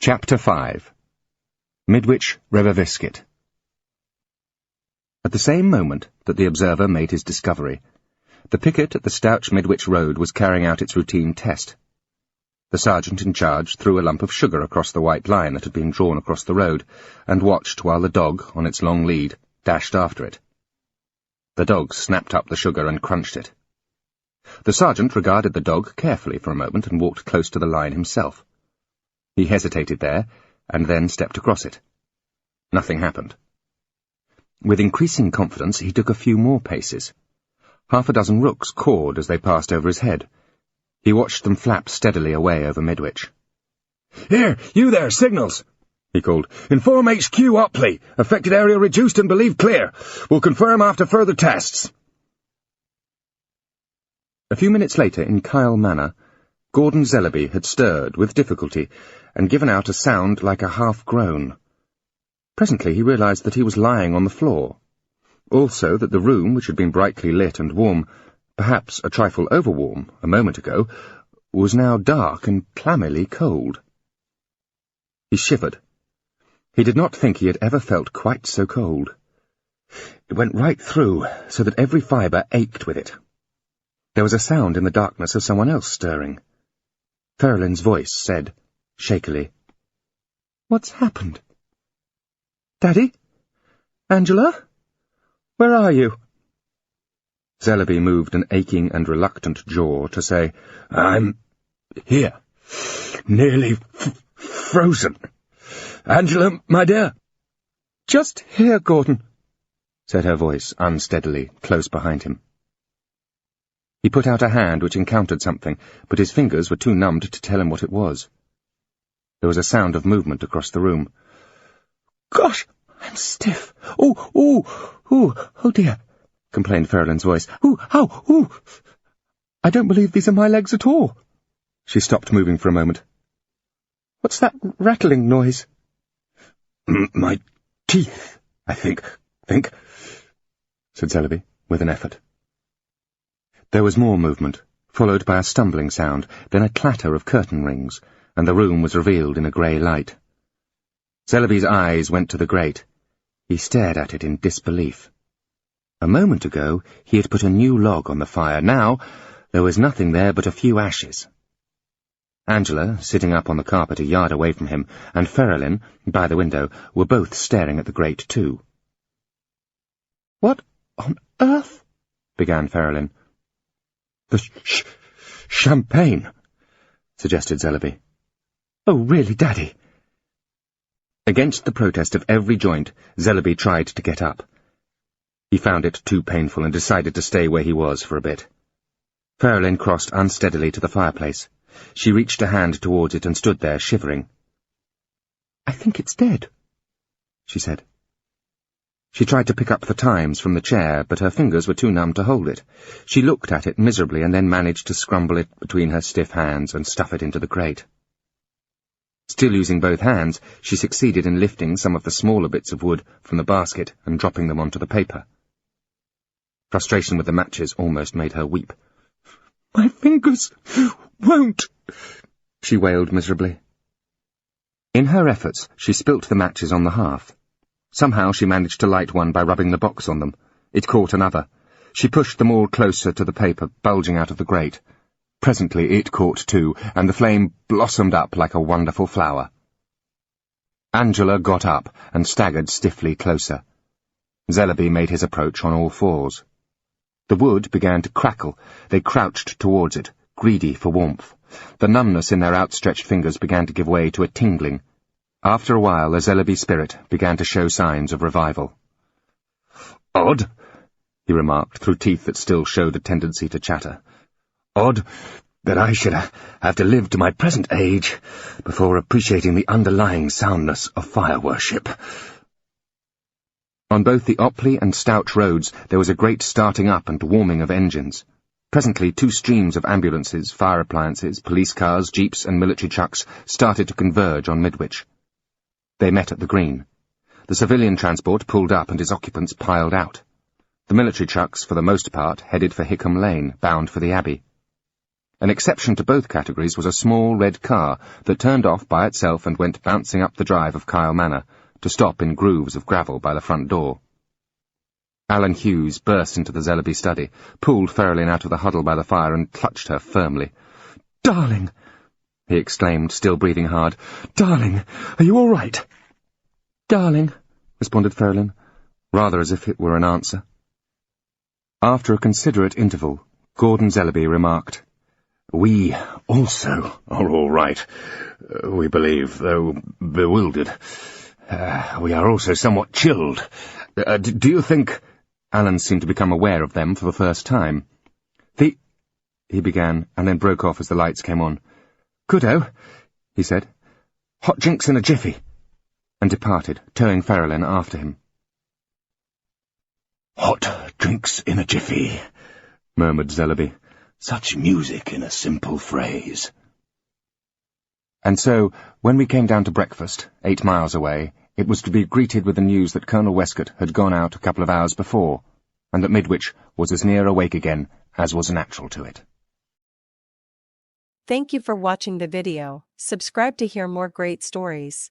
Chapter 5 Midwich Reviviscit. At the same moment that the observer made his discovery, the picket at the Stouch Midwich Road was carrying out its routine test. The sergeant in charge threw a lump of sugar across the white line that had been drawn across the road, and watched while the dog, on its long lead, dashed after it. The dog snapped up the sugar and crunched it. The sergeant regarded the dog carefully for a moment and walked close to the line himself. He hesitated there, and then stepped across it. Nothing happened. With increasing confidence, he took a few more paces. Half a dozen rooks cawed as they passed over his head. He watched them flap steadily away over Midwich. "Here, you there, signals!" he called. "Inform HQ Opley. Affected area reduced and believed clear. We'll confirm after further tests." A few minutes later, in Kyle Manor, Gordon Zellaby had stirred, with difficulty, and given out a sound like a half-groan. Presently he realized that he was lying on the floor. Also that the room, which had been brightly lit and warm, perhaps a trifle overwarm, a moment ago, was now dark and clammily cold. He shivered. He did not think he had ever felt quite so cold. It went right through, so that every fibre ached with it. There was a sound in the darkness of someone else stirring. Ferrelin's voice said, shakily, "What's happened? Daddy? Angela? Where are you?" Zellaby moved an aching and reluctant jaw to say, "I'm here. Nearly frozen. Angela, my dear." "Just here, Gordon," said her voice unsteadily, close behind him. He put out a hand which encountered something, but his fingers were too numbed to tell him what it was. There was a sound of movement across the room. "Gosh, I'm stiff. Oh dear," complained Ferrelin's voice. Ow. I don't believe these are my legs at all." She stopped moving for a moment. "What's that rattling noise?" "My teeth, I think, said Zellaby, with an effort. There was more movement, followed by a stumbling sound, then a clatter of curtain rings, and the room was revealed in a grey light. Zellaby's eyes went to the grate. He stared at it in disbelief. A moment ago he had put a new log on the fire. Now there was nothing there but a few ashes. Angela, sitting up on the carpet a yard away from him, and Ferrelin, by the window, were both staring at the grate too. "What on earth?" began Ferrelin. "The champagne," suggested Zellaby. "Oh, really, Daddy?" Against the protest of every joint, Zellaby tried to get up. He found it too painful and decided to stay where he was for a bit. Ferrelin crossed unsteadily to the fireplace. She reached a hand towards it and stood there, shivering. "I think it's dead," she said. She tried to pick up the Times from the chair, but her fingers were too numb to hold it. She looked at it miserably and then managed to scrumble it between her stiff hands and stuff it into the grate. Still using both hands, she succeeded in lifting some of the smaller bits of wood from the basket and dropping them onto the paper. Frustration with the matches almost made her weep. "My fingers won't," she wailed miserably. In her efforts, she spilt the matches on the hearth. Somehow she managed to light one by rubbing the box on them. It caught another. She pushed them all closer to the paper, bulging out of the grate. Presently it caught too, and the flame blossomed up like a wonderful flower. Angela got up and staggered stiffly closer. Zellaby made his approach on all fours. The wood began to crackle. They crouched towards it, greedy for warmth. The numbness in their outstretched fingers began to give way to a tingling. After a while, the Zellaby spirit began to show signs of revival. "Odd," he remarked, through teeth that still showed a tendency to chatter. "Odd that I should have to live to my present age before appreciating the underlying soundness of fire worship." On both the Opley and Stouch roads there was a great starting up and warming of engines. Presently 2 streams of ambulances, fire appliances, police cars, jeeps and military trucks started to converge on Midwich. They met at the green. The civilian transport pulled up and its occupants piled out. The military trucks, for the most part, headed for Hickam Lane, bound for the Abbey. An exception to both categories was a small red car that turned off by itself and went bouncing up the drive of Kyle Manor, to stop in grooves of gravel by the front door. Alan Hughes burst into the Zellaby study, pulled Ferrelyn out of the huddle by the fire and clutched her firmly. "Darling!" he exclaimed, still breathing hard. "Darling, are you all right?" "Darling," responded Ferrelyn, rather as if it were an answer. After a considerate interval, Gordon Zellaby remarked, "We also are all right, we believe, though bewildered. We are also somewhat chilled. Do you think—" Alan seemed to become aware of them for the first time. He began, and then broke off as the lights came on. "Goodo," he said. "Hot drinks in a jiffy," and departed, towing Ferrelyn after him. "Hot drinks in a jiffy," murmured Zellaby. "Such music in a simple phrase." And so, when we came down to breakfast, 8 miles away, it was to be greeted with the news that Colonel Westcott had gone out a couple of hours before, and that Midwich was as near awake again as was natural to it. Thank you for watching the video. Subscribe to hear more great stories.